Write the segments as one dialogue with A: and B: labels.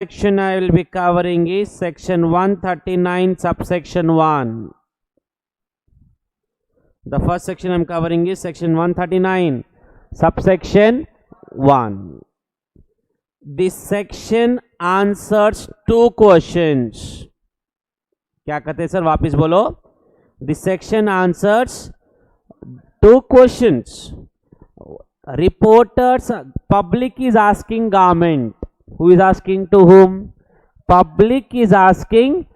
A: section I will be covering is section 139 subsection 1. The first section I am covering is section 139 subsection 1. This section answers two questions. क्या कहते हैं sir, वापिस बोलो. This section answers two questions. Reporters, public is asking government. Who is asking to whom? Public is asking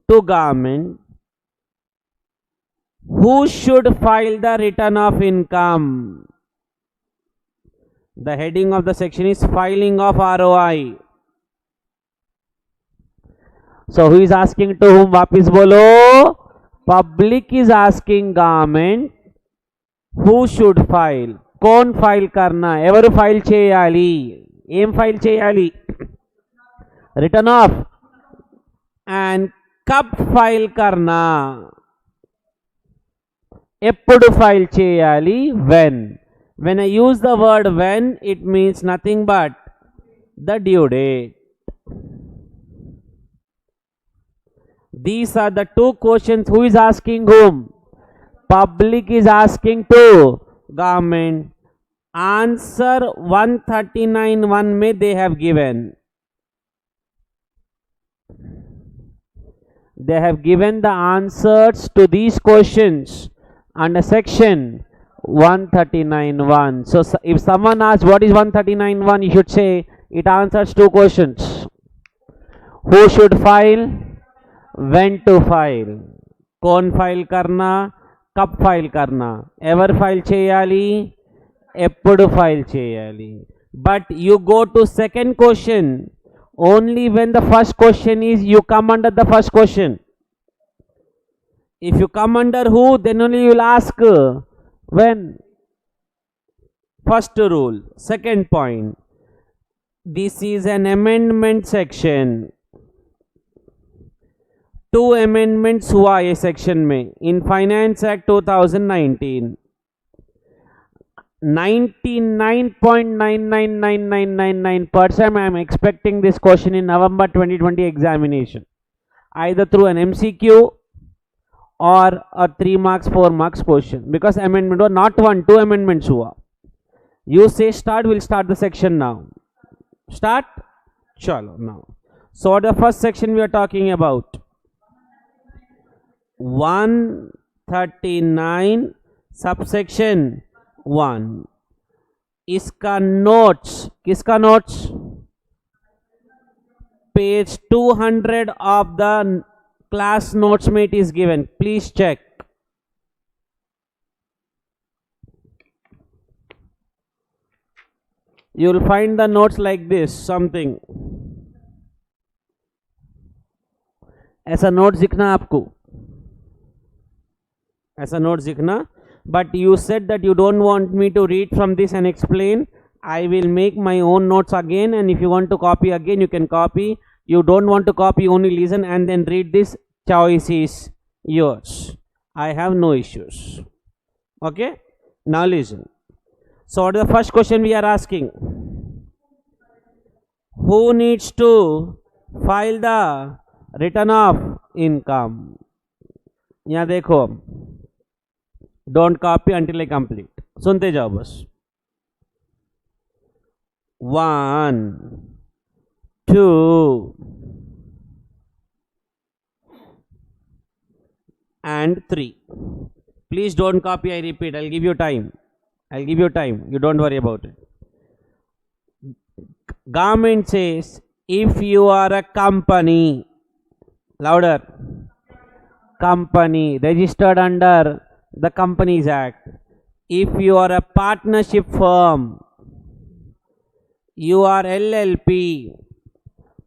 A: to government. Who should file the return of income? The heading of the section is filing of ROI. So who is asking to whom? वापिस बोलो. Public is asking government. Who should file? कौन file करना? ఎవరు file చేయాలి? ఏం file చేయాలి? Return of. And కబ్ file करना? ఎప్పుడు ఫైల్ చేయాలి? when I use the word when, it means nothing but the due date. These are the two questions. Who is asking whom? Public is asking to government. Answer 139(1) में they have given. They have given the answers to these questions under section 139(1). So if someone asks what is 139(1), you should say it answers two questions. Who should file? When to file? कौन file करना? कब file करना? Ever file చేయాలి? ఎప్పుడు file చేయాలి? But you go to second question only when the first question is you come under the first question. If you come under who, then only you will ask when. First rule. Second point, this is an amendment section. Two amendments हुआ ये section में in finance act 2019. 99.999999% I am expecting this question in November 2020 examination, either through an MCQ or a 3 marks 4 marks question, because amendment was not one, two amendments हुआ. You say start, we'll start the section now. Start. Chalo now. So the first section we are talking about 139 subsection 1. इसका notes, किसका notes? Page 200 of the class notes में it is given. Please check. You will find the notes like this, something. ऐसा note दिखना आपको, ऐसा note दिखना. But you said that you don't want me to read from this and explain. I will make my own notes again, and if you want to copy again, you can copy. You don't want to copy, only listen and then read. This choice is yours. I have no issues. Okay? Now listen. So what is the first question we are asking? Who needs to file the return of income? यहाँ देखो, don't copy until I complete. सुनते जाओ बस. 1 2 and 3. Please don't copy, I repeat. I'll give you time. You don't worry about it. Government says if you are a company, louder, company registered under the Companies Act, if you are a partnership firm, you are LLP.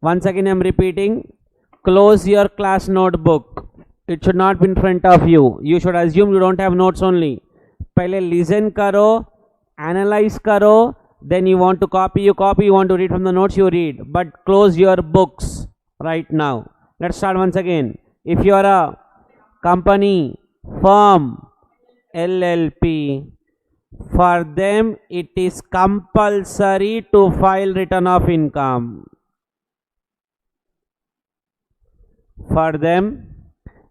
A: Once again I am repeating, close your class notebook. It should not be in front of you. You should assume you don't have notes only. पहले listen करो, analyze करो, then you want to copy, you copy, you want to read from the notes, you read. But close your books right now. Let's start once again. If you are a company, firm, LLP, for them it is compulsory to file return of income. For them,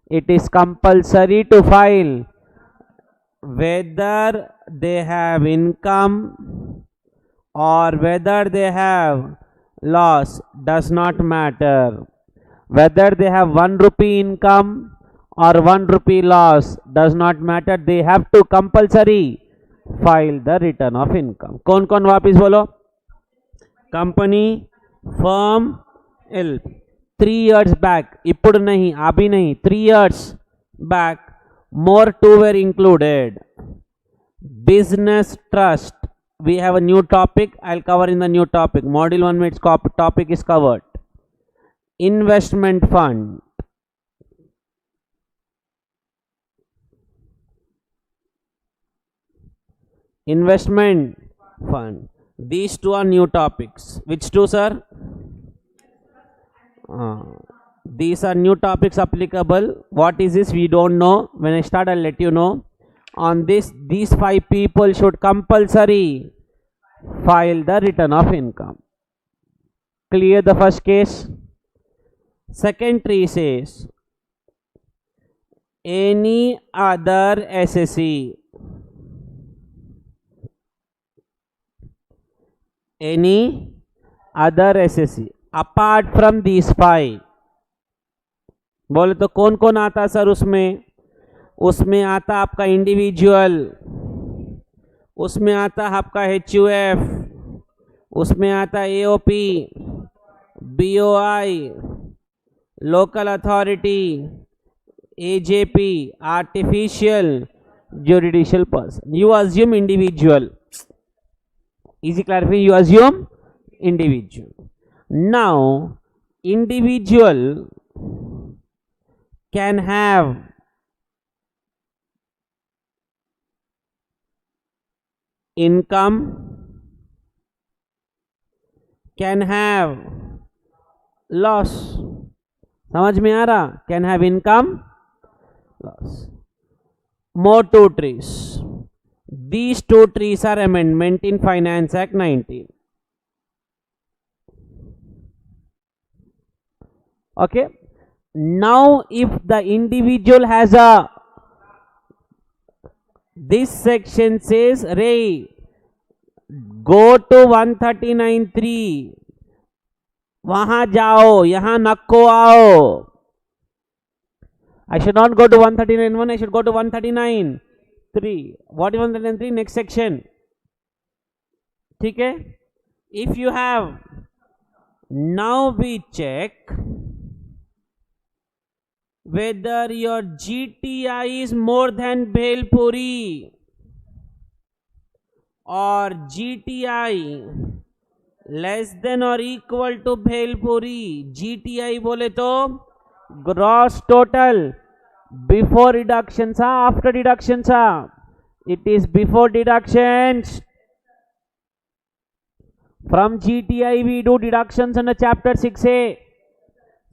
A: it is compulsory to file. Whether they have income or whether they have loss does not matter. Whether they have 1 rupee income or 1 rupee loss does not matter. They have to compulsory file the return of income. कौन कौन वापिस बोलो? Company, firm, L. 3 years back, ఇప్పుడు नहीं, अभी नहीं, 3 years back, more 2 were included. Business trust, we have a new topic. I'll cover in the new topic. Module 1 में its topic is covered. Investment fund, investment fund, these two are new topics. Which two, sir? These are new topics applicable. What is this? We don't know. When I start, I'll let you know. On this, these 5 people should compulsory file the return of income. Clear the first case? Second tree says any other SSE, any other SSE apart from these 5. बोले तो कौन कौन आता sir उसमें? उसमें आता आपका individual, उसमें आता आपका HUF, उसमें आता AOP, BOI, local authority, AJP, artificial judicial person. You assume individual. Easy clarifying, you assume individual. Now, individual can have income, can have loss. समझ में आ रहा? Can have income, loss. More 2 trees. These 2 trees are amendment in Finance Act 19. Okay. Now, if the individual has a, this section says, Ray, go to 139.3, वहां जाओ, यहां नको आओ. I should not go to 139.1, I should go to 139.3. What is 139.3? Next section. ठीक है? If you have, now we check whether your GTI is more than Bhelpuri or GTI less than or equal to Bhelpuri. GTI बोले तो gross total before deductions, after deductions. It is before deductions. From GTI we do deductions under chapter 6A.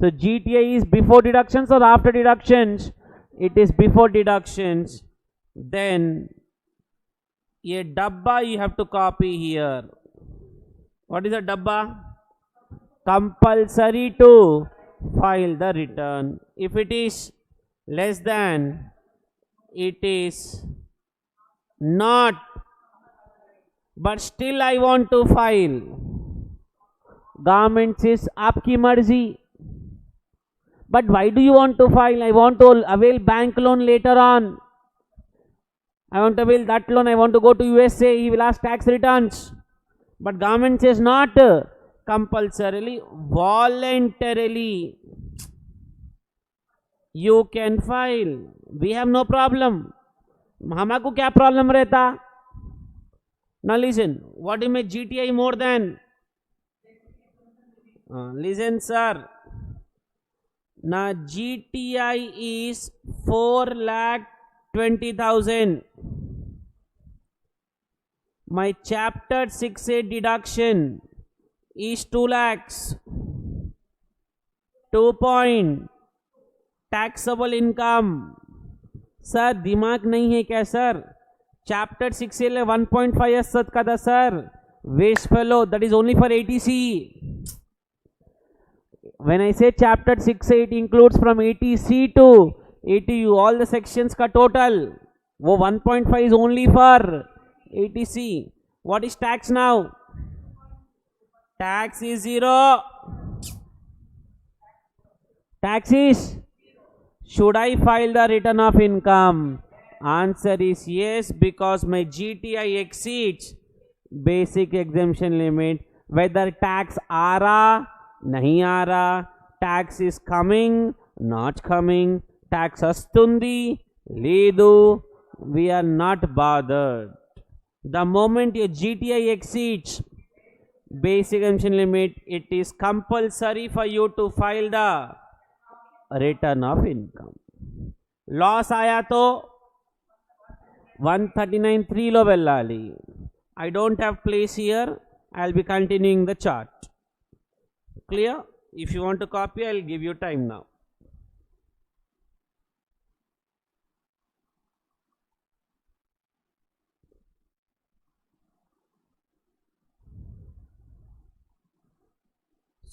A: So GTI is before deductions or after deductions? It is before deductions. Then ये डब्बा you have to copy here. What is a dabba? Compulsory to file the return. If it is less than, it is not, but still I want to file. Government says आपकी मर्जी. But why do you want to file? I want to avail bank loan later on. I want to avail that loan. I want to go to USA. He will ask tax returns. But government says not compulsorily, voluntarily. You can file. We have no problem. हमारे को क्या problem रहता? Now listen. What do you mean GTI more than? Listen, sir. Now GTI is 4,20,000. My chapter 6A deduction is 2 lakhs. 2 point taxable income. Sir दिमाग नहीं है क्या sir? Chapter 6A ले 1.5 असत का था sir. West fellow, that is only for ATC. when I say chapter 6 से it includes from 80C to 80U, all the sections का total. वो 1.5 is only for 80C. What is tax now? Tax is 0. Tax is, should I file the return of income? Answer is yes, because my GTI exceeds basic exemption limit. Whether tax आ रहा नहीं आ रहा, tax is coming not coming, tax వస్తుంది లేదు, we are not bothered. The moment your GTI exceeds basic exemption limit, it is compulsory for you to file the return of income. Loss आया तो 139.3 లో వెళ్ళాలి. I don't have place here. I'll be continuing the chart. Clear? If you want to copy, I'll give you time now.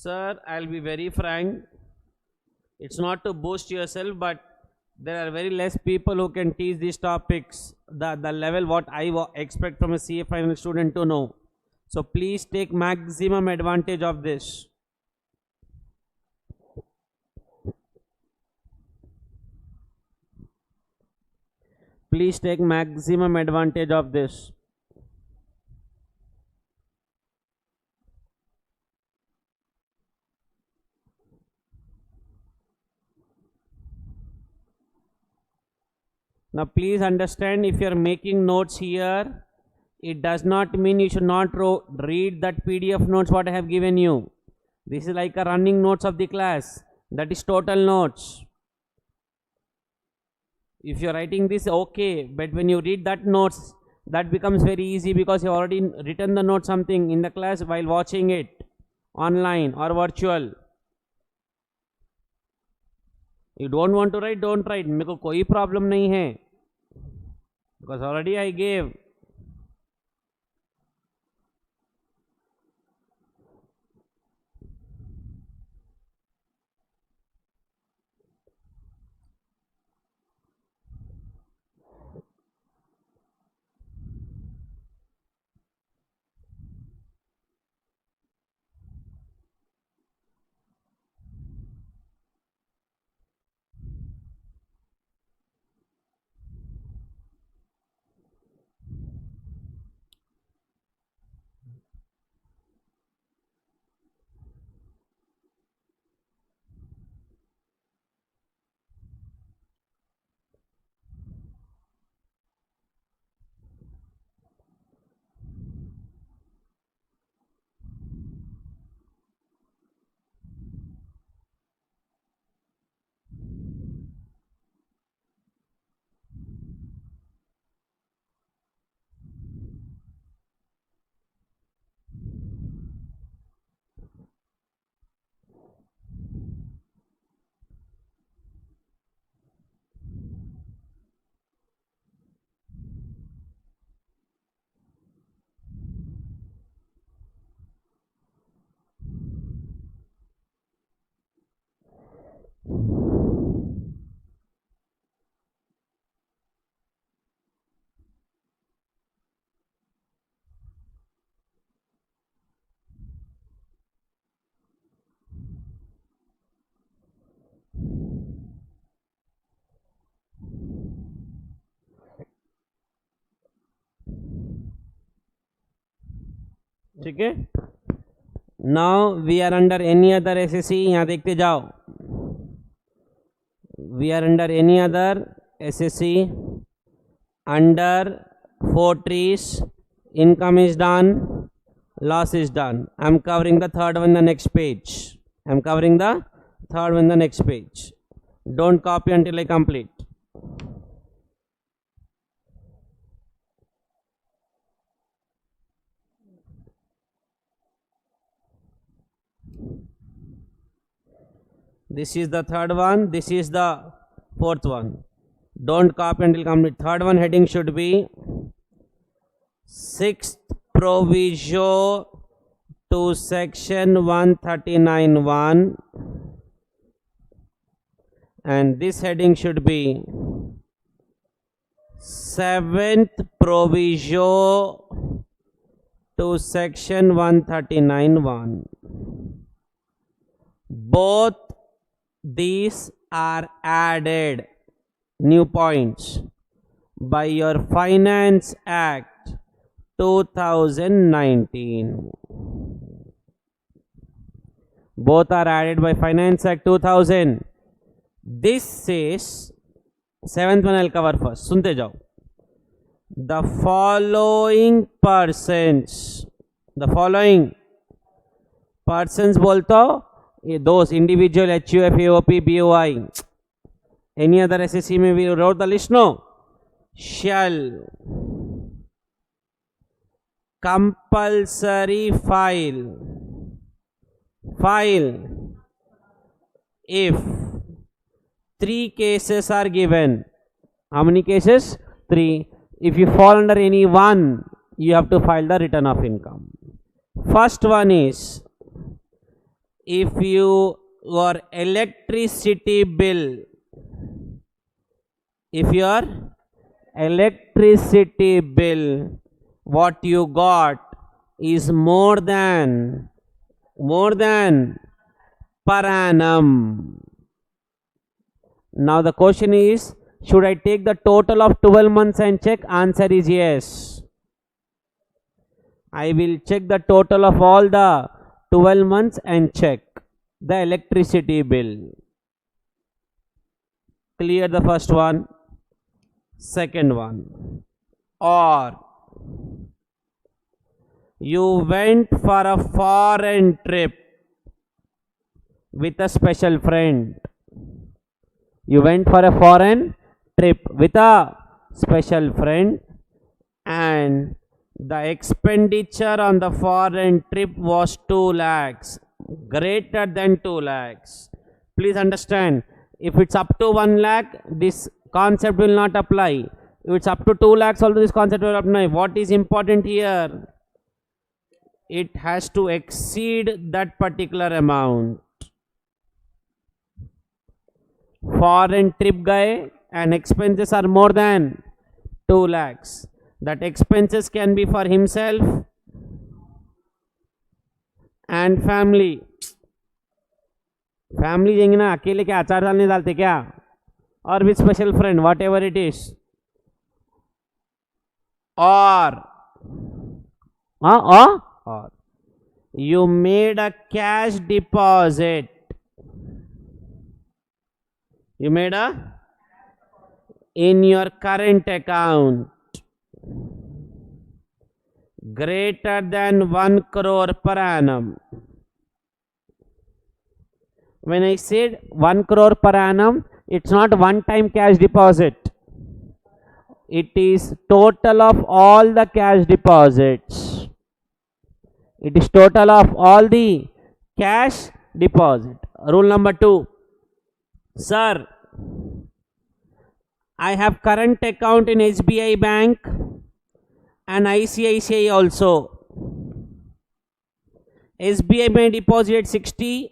A: Sir, I'll be very frank. It's not to boost yourself, but there are very less people who can teach these topics, the level what I expect from a CA final student to know. So please take maximum advantage of this. Please take maximum advantage of this. Now please understand, if you are making notes here, it does not mean you should not read that PDF notes what I have given you. This is like a running notes of the class. That is total notes. If you are writing this, okay, but when you read that notes, that becomes very easy, because you already written the note something in the class while watching it online or virtual. You don't want to write, don't write. मेरे को कोई problem नहीं है, because already I gave. ठीक है. Now we are under any other SSC. यहाँ देखते जाओ. We are under any other SSC under 4 trees. Income is done, loss is done. I am covering the third one in the next page. I am covering the third one in the next page. Don't copy until I complete. This is the third one, this is the fourth one. Don't copy until complete. Third one heading should be sixth proviso to section 139(1) and this heading should be 7th proviso to section 139(1). Both these are added new points by your Finance Act 2019. Both are added by Finance Act 2000. This says, 7th one I'll cover first. सुनते जाओ. The following persons बोलते हो those individual HUF, AOP, BOI, any other SSC में we wrote the list, no, shall compulsory file if 3 cases are given. How many cases? 3. If you fall under any one, you have to file the return of income. First one is, if your electricity bill, what you got is more than per annum. Now the question is, should I take the total of 12 months and check? Answer is yes. I will check the total of all the 12 months and check the electricity bill. Clear the first one. Second one, or you went for a foreign trip with a special friend. You went for a foreign trip with a special friend, and the expenditure on the foreign trip was 2 lakhs, greater than 2 lakhs. Please understand, if it's up to 1 lakh, this concept will not apply. If it's up to 2 lakhs, also this concept will apply. What is important here? It has to exceed that particular amount. Foreign trip guy and expenses are more than 2 lakhs. That expenses can be for himself and family. Family जाएंगे ना, अकेले क्या 4 साल नहीं डालते क्या? और with special friend, what ever it is. और you made a cash deposit. You made in your current account greater than 1 crore per annum. When I said 1 crore per annum, it's not one time cash deposit. It is total of all the cash deposits. It is total of all the cash deposit. Rule number 2. Sir, I have current account in SBI Bank and ICICI also. SBI may deposit 60,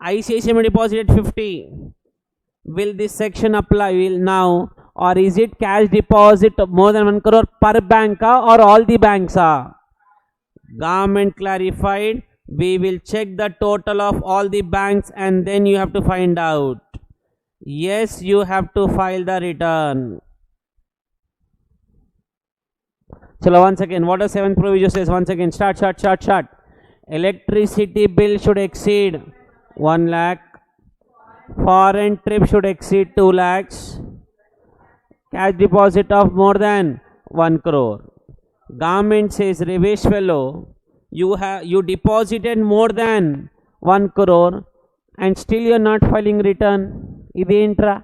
A: ICICI may deposit 50. Will this section apply now, or is it cash deposit more than 1 crore per bank or all the banks? Government clarified, we will check the total of all the banks and then you have to find out. Yes, you have to file the return. Chalo, once again, what does 7th provision says? Once again, start. Electricity bill should exceed 1 lakh. Foreign trip should exceed 2 lakhs. Cash deposit of more than 1 crore. Government says, Revesh fellow, you deposited more than 1 crore and still you are not filing return. Identra.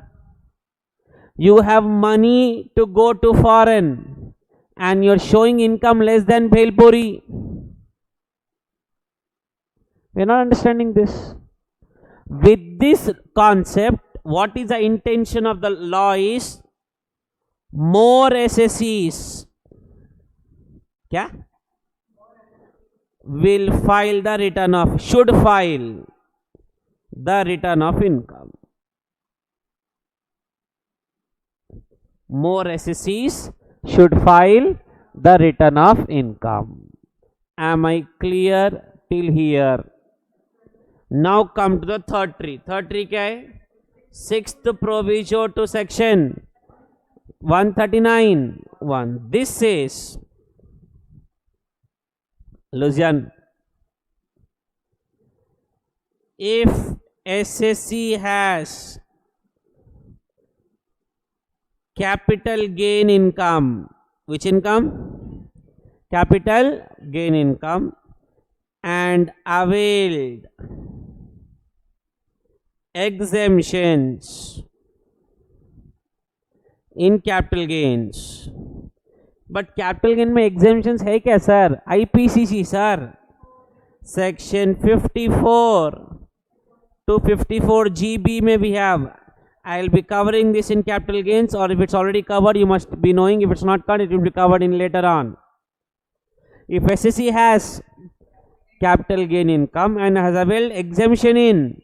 A: You have money to go to foreign and you are showing income less than Bhelpuri. We are not understanding this. With this concept, what is the intention of the law is more SSCs will file the return of, should file the return of income. more SSCs should file the return of income. Am I clear till here? Now come to the third tree. Third tree क्या है? Sixth proviso to section 139(1). This says, Lucian, if SSC has capital gain income, which income? Capital gain income, and availed exemptions in capital gains. But capital gain में exemptions है क्या sir? IPCC sir, section 54 to 54GB में we have. I'll be covering this in capital gains, or if it's already covered, you must be knowing. If it's not covered, it will be covered in later on. If SSC has capital gain income and has availed exemption in,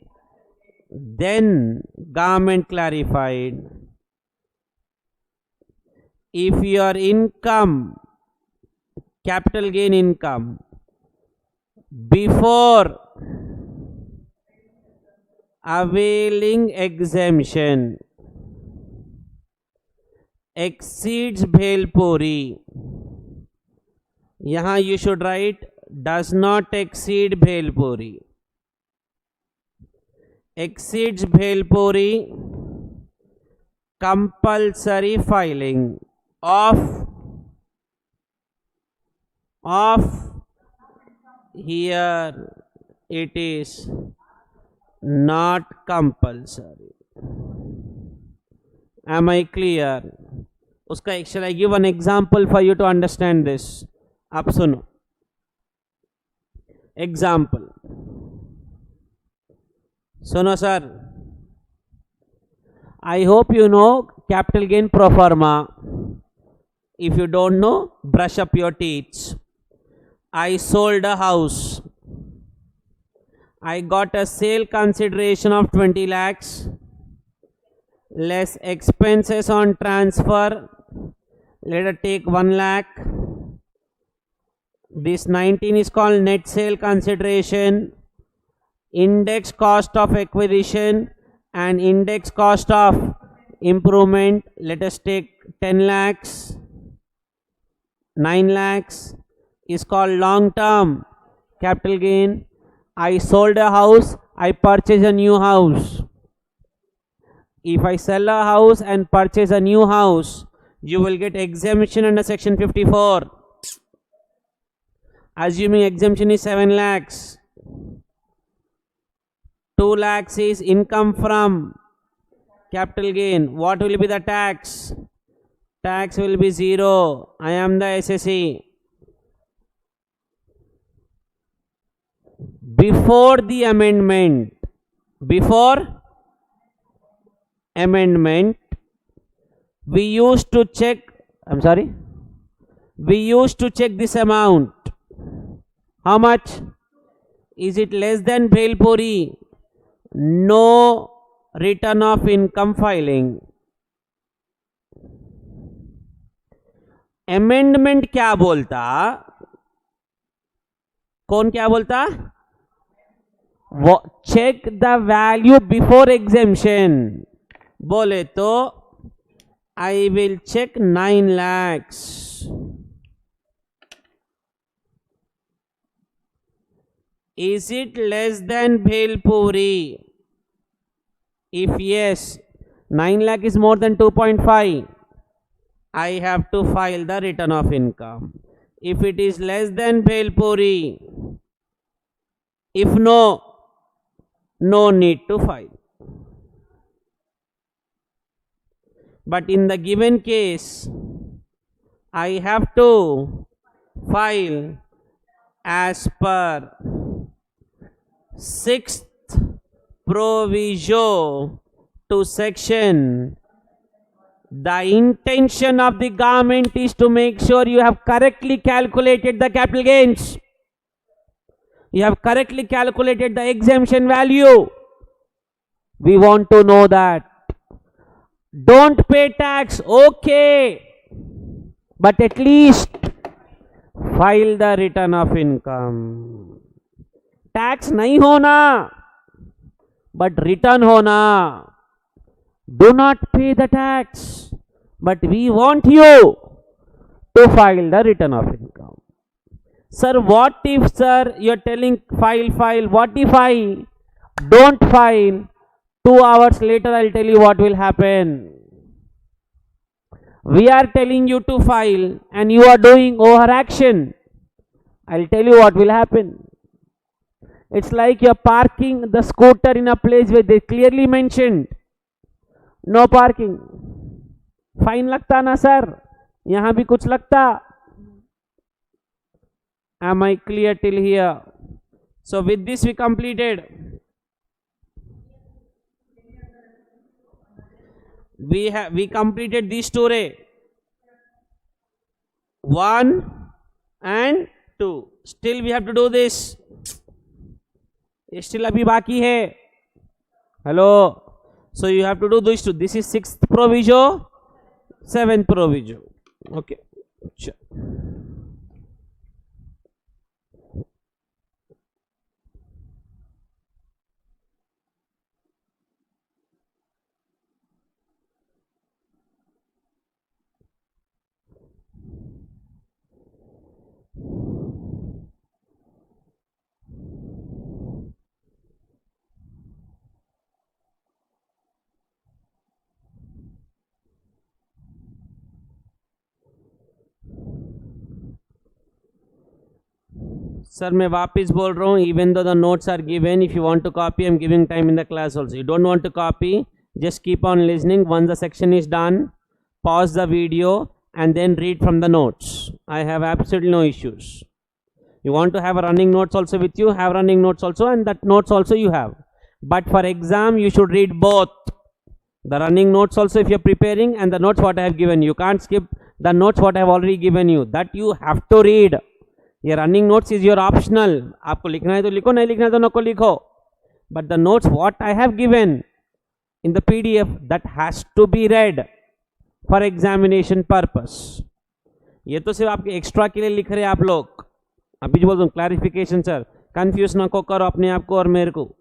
A: then government clarified, if your income, capital gain income, before availing exemption exceeds bhelpuri, यहाँ you should write does not exceed bhelpuri. Exceeds bhelpuri, compulsory filing of here it is not compulsory. Am I clear? उसका shall I give an example for you to understand this? आप सुनो. Example. सुनो sir. I hope you know capital gain pro forma. If you don't know, brush up your teeth. I sold a house. I got a sale consideration of 20 lakhs, less expenses on transfer. Let us take 1 lakh. This 19 is called net sale consideration, index cost of acquisition and index cost of improvement. Let us take 10 lakhs. 9 lakhs is called long term capital gain. I sold a house, I purchase a new house. If I sell a house and purchase a new house, you will get exemption under section 54. Assuming exemption is 7 lakhs. 2 lakhs is income from capital gain. What will be the tax? Tax will be 0. I am the SSE. Before the amendment, we used to check, we used to check this amount. How much? Is it less than bhelpuri? No return of income filing. Amendment क्या बोलता? कौन क्या बोलता? Check the value before exemption. बोले तो I will check 9 lakhs. Is it less than bhelpuri? If yes, 9 lakh is more than 2.5. I have to file the return of income. If it is less than bhelpuri, if no, no need to file. But in the given case, I have to file as per 6th proviso to section. The intention of the government is to make sure you have correctly calculated the capital gains. You have correctly calculated the exemption value. We want to know that. Don't pay tax, okay, but at least file the return of income. Tax नहीं होना, but return होना. Do not pay the tax, but we want you to file the return of income. Sir, what if, sir, you're telling file, what if I don't file? 2 hours later, I'll tell you what will happen. We are telling you to file and you are doing overaction. I'll tell you what will happen. It's like you're parking the scooter in a place where they clearly mentioned no parking. Fine लगता ना sir, यहां भी कुछ लगता. Am I clear till here? So with this we completed. We completed these two ray. 1 and 2. Still we have to do this. Still अभी बाकी है. Hello. So you have to do this too. This is 6th proviso, 7th proviso. Okay. Sir मैं वापस बोल रहा हूँ, even though the notes are given, if you want to copy, I'm giving time in the class also. You don't want to copy, just keep on listening. Once the section is done, pause the video and then read from the notes. I have absolutely no issues. You want to have a running notes also with you, have running notes also, and that notes also you have. But for exam, you should read both. The running notes also if you're preparing, and the notes what I have given. You can't skip the notes what I have already given you. That you have to read. ये running notes is your optional. आपको लिखना है तो लिखो, नहीं लिखना है तो नको लिखो. But the notes what I have given in the PDF, that has to be read for examination purpose. ये तो सिर्फ आपके एक्स्ट्रा के लिए लिख रहे हैं आप लोग. अभी जो बोल रहा हूँ क्लैरिफिकेशन सर, कंफ्यूज ना को करो अपने आप को और मेरे को.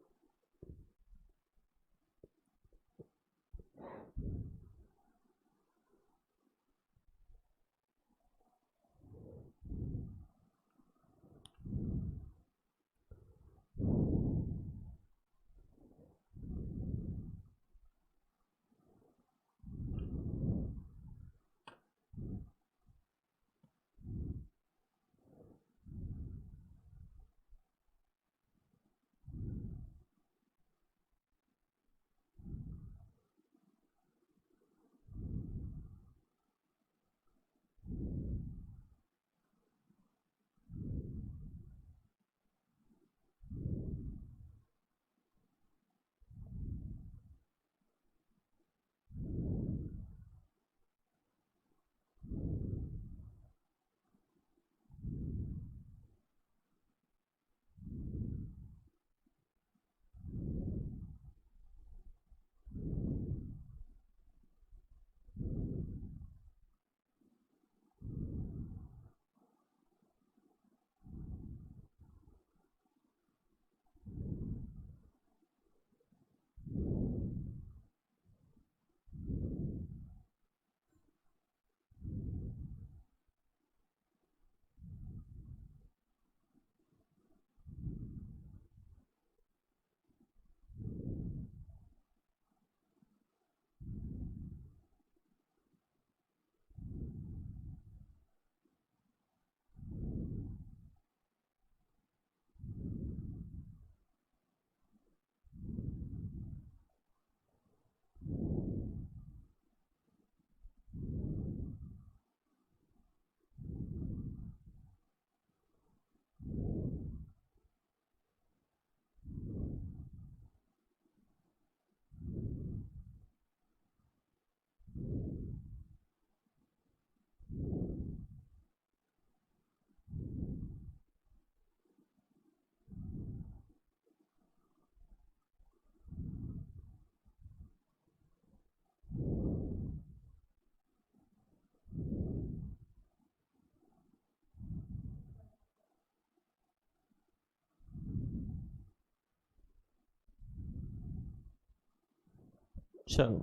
A: Chalo.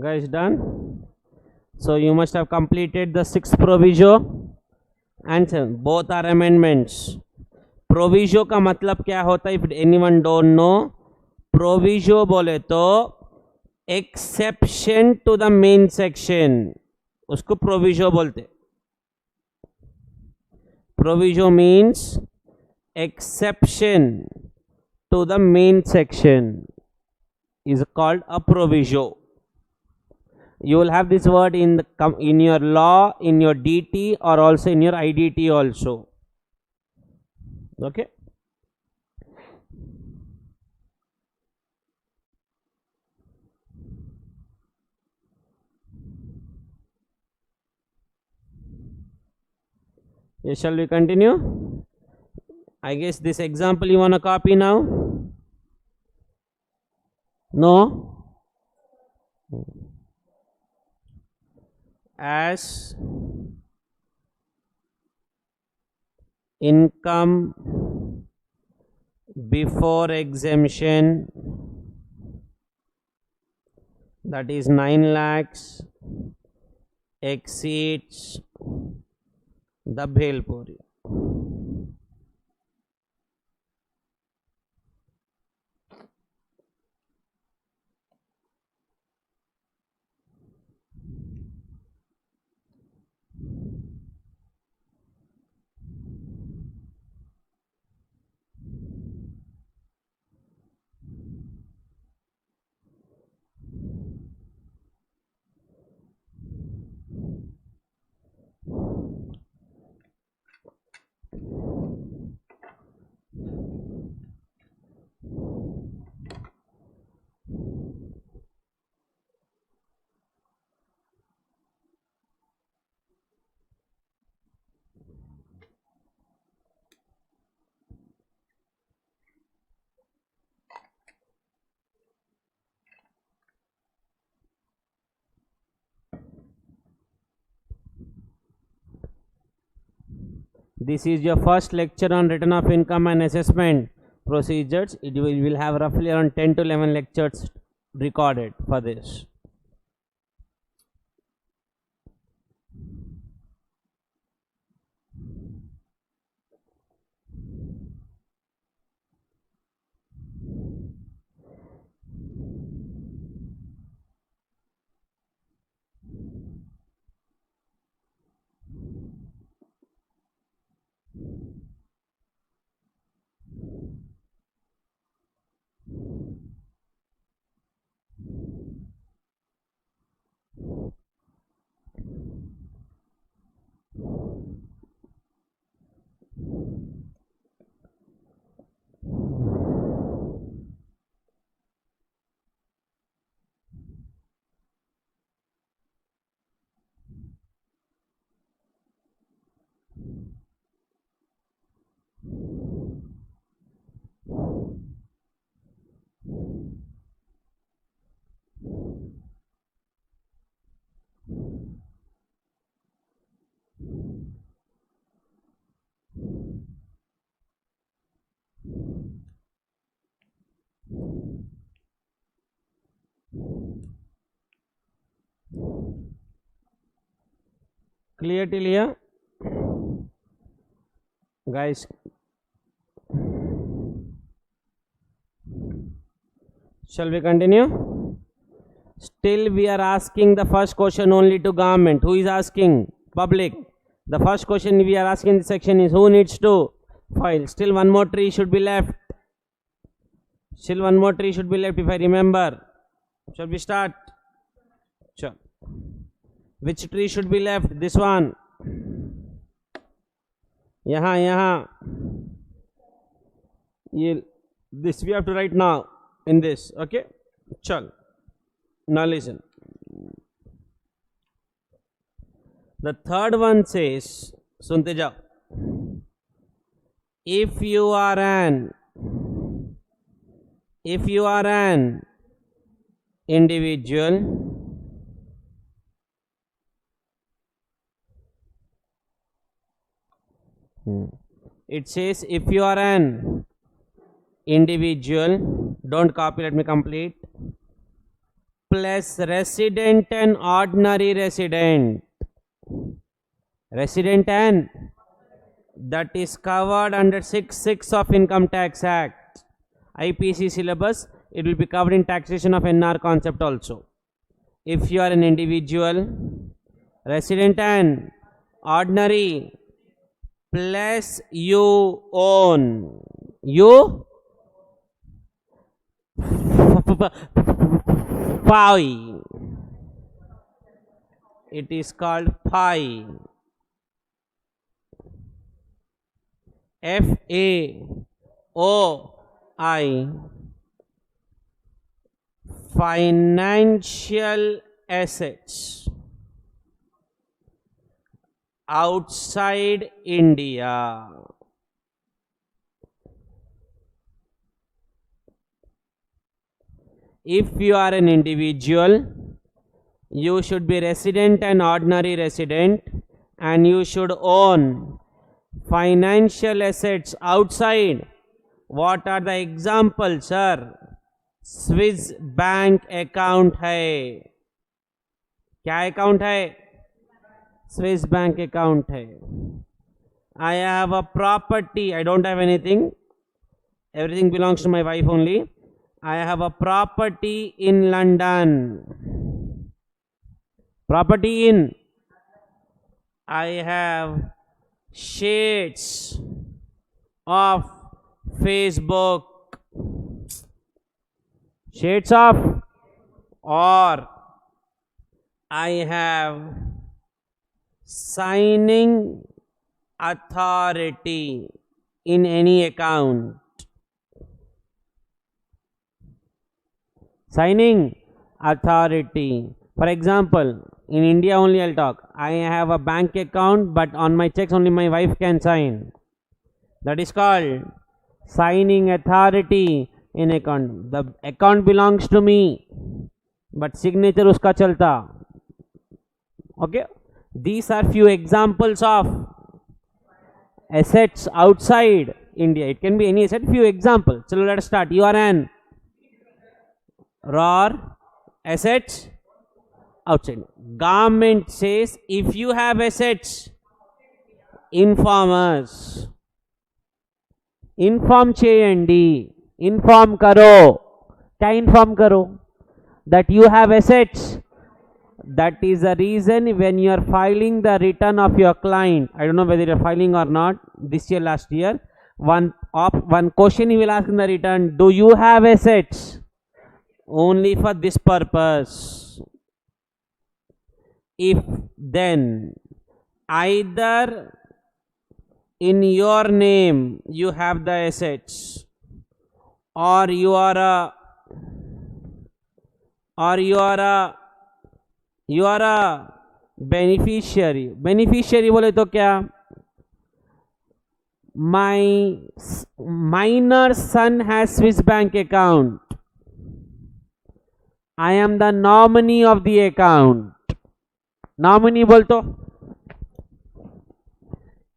A: Guys, done. So you must have completed the sixth proviso and seven. Both are amendments. Proviso का मतलब क्या होता है? If anyone don't know, proviso बोले तो exception to the main section, उसको proviso बोलते. Proviso means exception to the main section is called a proviso. You will have this word in your law, in your DT, or also in your IDT also. Okay. Yes, shall we continue? I guess this example you want to copy now? No? As income before exemption, that is 9 lakhs, exceeds the Bhelpuri. This is your first lecture on return of income and assessment procedures. It will have roughly around 10 to 11 lectures recorded for this. Clear till here? Guys, shall we continue? Still we are asking the first question only to government. Who is asking? Public. The first question we are asking in this section is who needs to file. Still one more tree should be left. Still one more tree should be left if I remember. Shall we start? Sure. Which tree should be left? This one. Yahan. This we have to write now in this. Okay? Chal. Now listen. The third one says, sunte jao. If you are an individual it says if you are an individual, don't copy, let me complete. plus resident and ordinary resident. Resident and that is covered under 6(6) of Income Tax Act. IPC syllabus, it will be covered in taxation of NR concept also. If you are an individual, resident and ordinary plus you own. You phi. It is called phi. FAOI. Financial assets outside India. If you are an individual, you should be resident and ordinary resident, and you should own financial assets outside. What are the examples, sir? Swiss bank account है. क्या account है? Swiss bank account है. I have a property. I don't have anything. Everything belongs to my wife only. I have a property in London. Property in. I have shares of Facebook. Shades of, or I have signing authority in any account. Signing authority. For example, in India only I'll talk. I have a bank account, but on my checks only my wife can sign. That is called signing authority in account. The account belongs to me, but signature uska chalta. Okay, these are few examples of assets outside India. It can be any asset. Few examples. So let us start. You are an raw assets outside. Government says if you have assets, inform us. Inform cheyandi. Inform karo. Kya inform karo? That you have assets. That is the reason when you are filing the return of your client. I don't know whether you are filing or not. This year, last year, one question he will ask in the return: do you have assets? Only for this purpose. If then either in your name you have the assets, or you are a beneficiary. Beneficiary बोले तो क्या? My minor son has Swiss bank account. I am the nominee of the account. Nominee बोल तो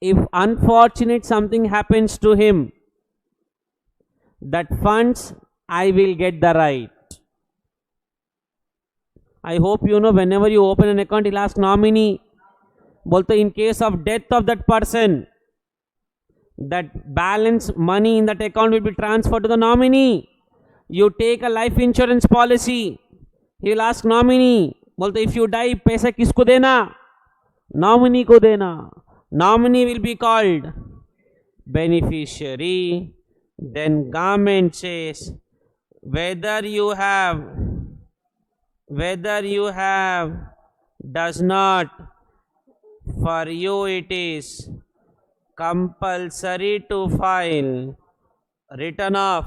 A: if unfortunate something happens to him, that funds I will get the right. I hope you know whenever you open an account, he'll ask nominee. बोलते in case of death of that person, that balance money in that account will be transferred to the nominee. You take a life insurance policy, he will ask nominee. बोलते if you die, पैसा किसको देना? Nominee को देना. Nominee will be called beneficiary. Then government says whether you have does not, for you it is compulsory to file return of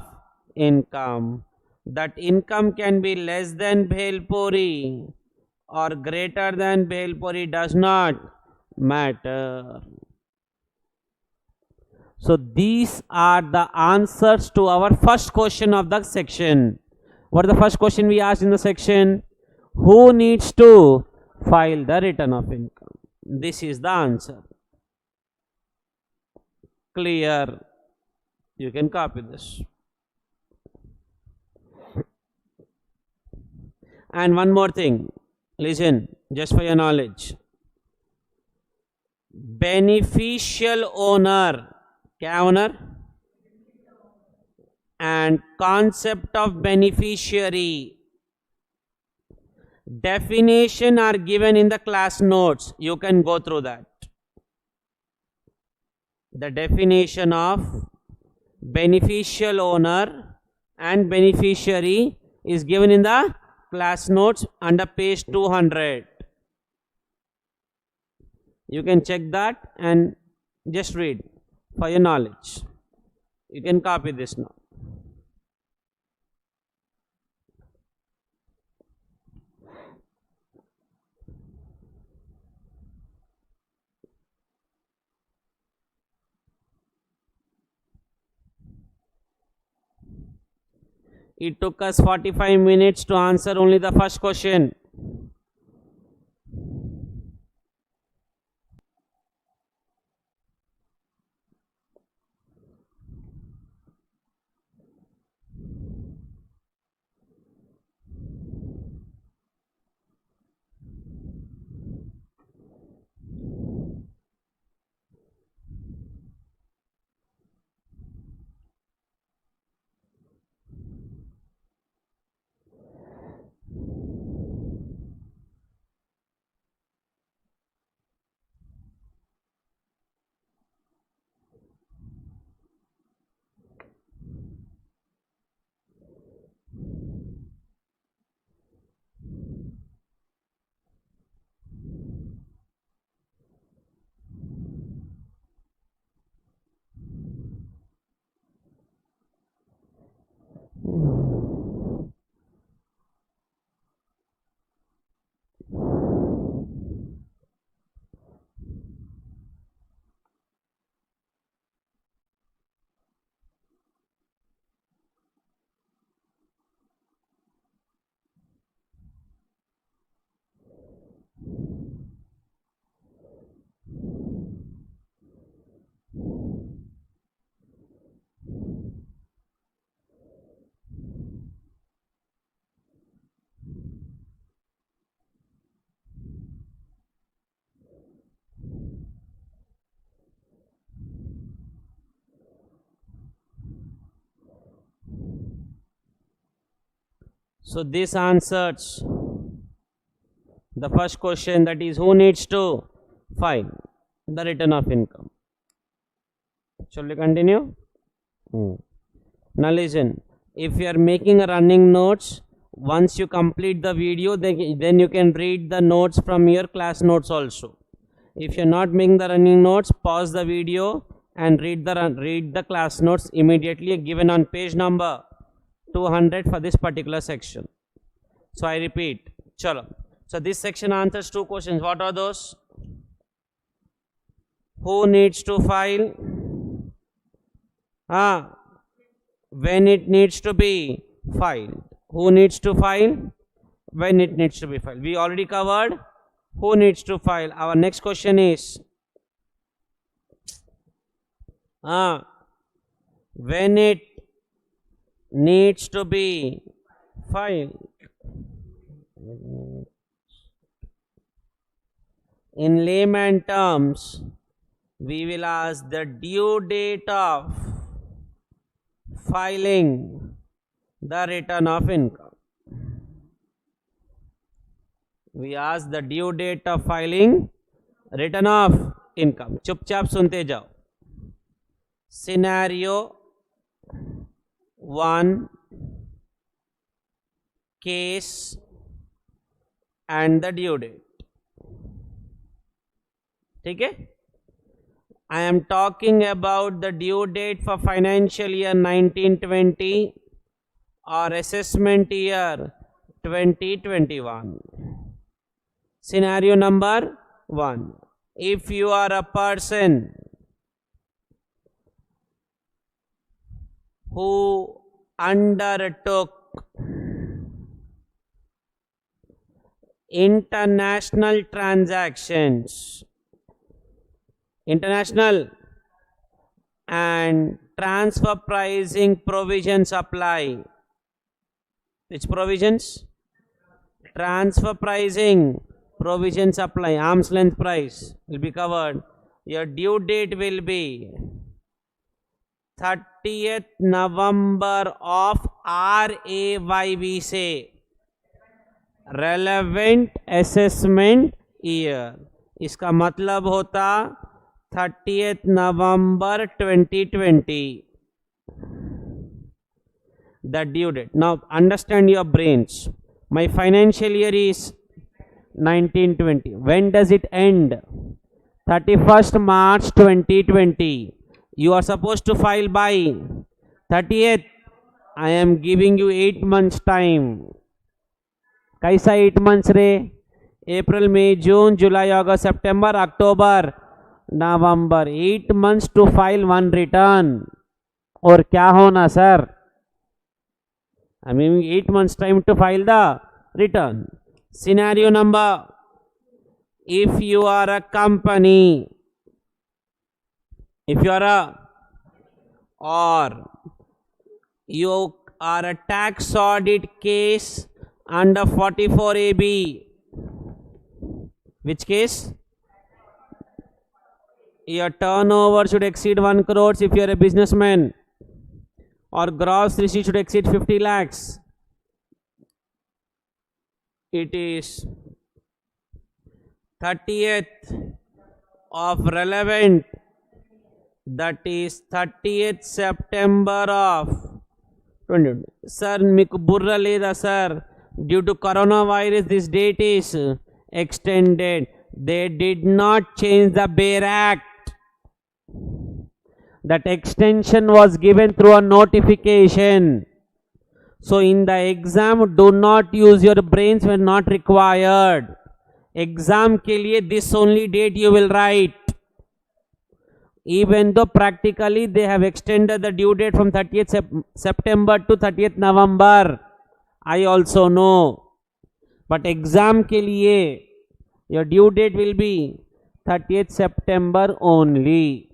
A: income. That income can be less than Bhelpuri or greater than Bhelpuri, does not matter. So these are the answers to our first question of the section. What is the first question we asked in the section? Who needs to file the return of income? This is the answer. Clear? You can copy this. And one more thing, listen, just for your knowledge. Beneficial owner, क्या owner? And concept of beneficiary. Definition are given in the class notes. You can go through that. The definition of beneficial owner and beneficiary is given in the class notes under page 200. You can check that and just read for your knowledge. You can copy this now. It took us 45 minutes to answer only the first question. So this answers the first question, that is, who needs to file the return of income. Shall we continue? Now listen, if you are making a running notes, once you complete the video, then you can read the notes from your class notes also. If you are not making the running notes, pause the video and read the class notes immediately given on page number 200 for this particular section. So I repeat, chalo. So this section answers two questions. What are those? Who needs to file? When it needs to be filed. Who needs to file? When it needs to be filed. We already covered who needs to file. Our next question is when it needs to be filed. In layman terms, we will ask the due date of filing the return of income. We ask the due date of filing return of income. चुपचाप सुनते जाओ. Scenario 1, case and the due date. ठीक है? I am talking about the due date for financial year 1920 or assessment year 2021. Scenario number 1. If you are a person who undertook international transactions, international and transfer pricing provisions apply. Which provisions? Transfer pricing, provisions apply, arm's length price will be covered. Your due date will be 30th November of RAYB से relevant assessment year. इसका मतलब होता 30th November 2020. The due date. Now understand your brains. My financial year is 1920. When does it end? 31st March 2020. You are supposed to file by 30th. I am giving you 8 months time. कैसा 8 months रे? April, May, June, July, August, September, October, November. 8 months to file one return. और क्या होना sir? I mean 8 months time to file the return. Scenario number: if you are a company, or you are a tax audit case under 44AB. Which case? Your turnover should exceed 1 crore if you are a businessman, or gross receipt should exceed 50 lakhs. It is 30th of relevant, that is 30th September of 2020. Sir, meeku burra leda sir, due to coronavirus this date is extended. They did not change the Bail Act. That extension was given through a notification. So in the exam, do not use your brains when not required. Exam ke liye this only date you will write. Even though practically they have extended the due date from 30th September to 30th November. I also know. But exam ke liye, your due date will be 30th September only.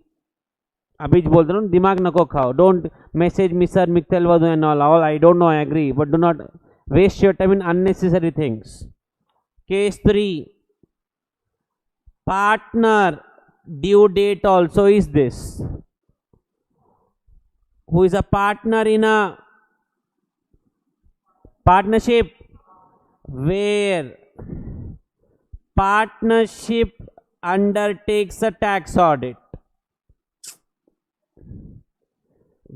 A: अभी बोल रहा हूँ, दिमाग नको खाओ. Don't message me sir, Miktel Vadu and all. I don't know, I agree, but do not waste your time in unnecessary things. Case 3. Partner due date also is this. Who is a partner in a partnership? Where partnership undertakes a tax audit.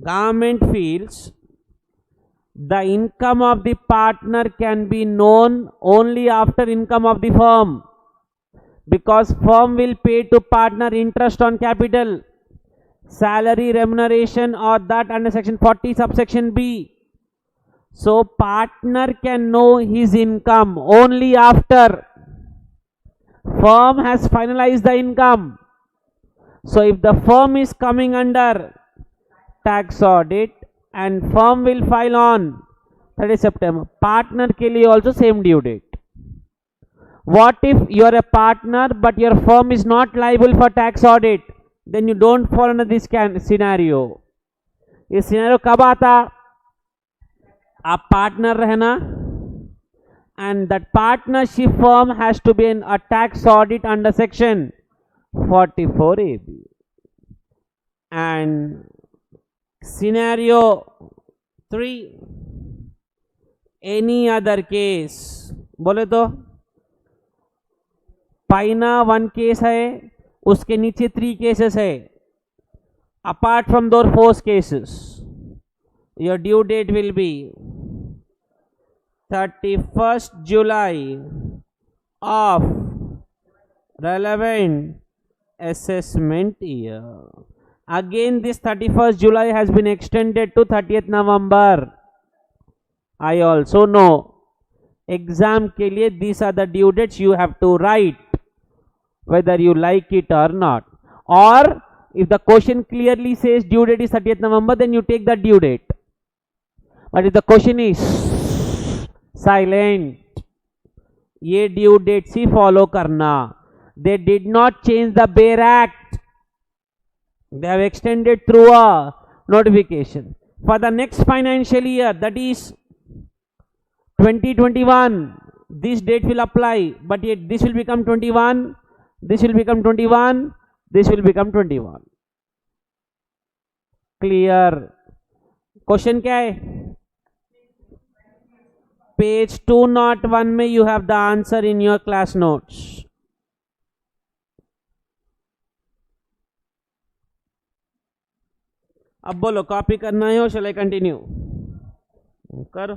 A: Government feels the income of the partner can be known only after income of the firm, because firm will pay to partner interest on capital, salary, remuneration, or that under section 40 subsection B. So partner can know his income only after firm has finalized the income. So if the firm is coming under tax audit and firm will file on 30 September, partner ke liye also same due date. What if you are a partner but your firm is not liable for tax audit? Then you don't fall under this scenario. ये scenario कब आता? आप partner रहना, and that partnership firm has to be in a tax audit under section 44AB. And scenario 3, any other case. बोले तो पाइना 1 case है, उसके नीचे 3 केसेस है. Apart from those 4 cases, your due date will be 31st July of relevant assessment year. Again, this 31st July has been extended to 30th November. I also know. Exam ke liye these are the due dates you have to write, whether you like it or not. Or if the question clearly says due date is 30th November, then you take the due date. But if the question is silent, ये due dates ही follow करना. They did not change the Bail Act. They have extended through a notification. For the next financial year, that is 2021, this date will apply, but yet this will become 21, this will become 21, this will become 21. Clear? Question क्या है? Page 201 में you have the answer in your class notes. अब बोलो, copy करना है और शैल I continue? करो.